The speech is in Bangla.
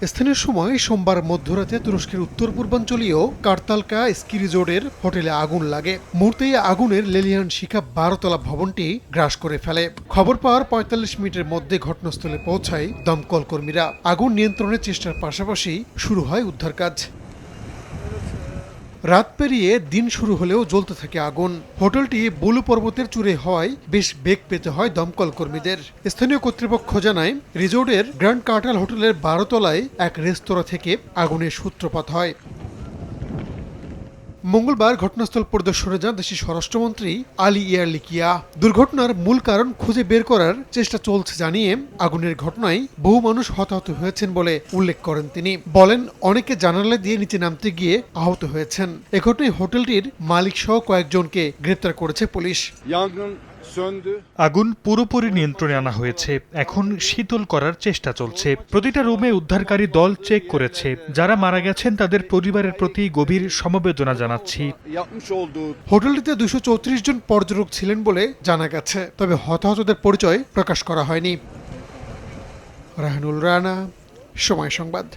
স্থানীয় সময় সোমবার মধ্যরাতে তুরস্কের উত্তর পূর্বাঞ্চলীয় কার্তালকা স্কি রিজোর্টের হোটেলে আগুন লাগে। মুহূর্তেই আগুনের লেলিহান শিখা 12তলা ভবনটি গ্রাস করে ফেলে। খবর পাওয়ার ৪৫ মিনিটের মধ্যে ঘটনাস্থলে পৌঁছায় দমকল কর্মীরা। আগুন নিয়ন্ত্রণের চেষ্টার পাশাপাশি শুরু হয় উদ্ধার কাজ। রাত পেরিয়ে দিন শুরু হলেও জ্বলতে থাকে আগুন। হোটেলটি বুলু পর্বতের চূড়ে হওয়ায় বেশ বেগ পেতে হয় দমকল কর্মীদের। স্থানীয় কর্তৃপক্ষ জানায়, রিজোর্টের গ্র্যান্ড কার্টাল হোটেলের 12 তলায় এক রেস্তোরাঁ থেকে আগুনের সূত্রপাত হয়। মঙ্গলবার ঘটনাস্থল পরিদর্শনে যান দেশের স্বরাষ্ট্রমন্ত্রী আলী ইয়ারলিকিয়া। দুর্ঘটনার মূল কারণ খুঁজে বের করার চেষ্টা চলছে জানিয়ে আগুনের ঘটনায় বহু মানুষ হতাহত হয়েছেন বলে উল্লেখ করেন তিনি। বলেন, অনেকে জানালা দিয়ে নিচে নামতে গিয়ে আহত হয়েছেন। এ ঘটনায় হোটেলটির মালিক সহ কয়েকজনকে গ্রেপ্তার করেছে পুলিশ। আগুন পুরোপুরি নিয়ন্ত্রণে আনা হয়েছে। এখন শীতল করার চেষ্টা চলছে। প্রতিটা রুমে উদ্ধারকারী দল চেক করেছে। যারা মারা গেছেন তাদের পরিবারের প্রতি গভীর সমবেদনা জানাচ্ছি। হোটেলটিতে 234 জন পর্যটক ছিলেন বলে জানা গেছে, তবে হতাহতদের পরিচয় প্রকাশ করা হয়নি। রাহানুল রানা, সময় সংবাদ।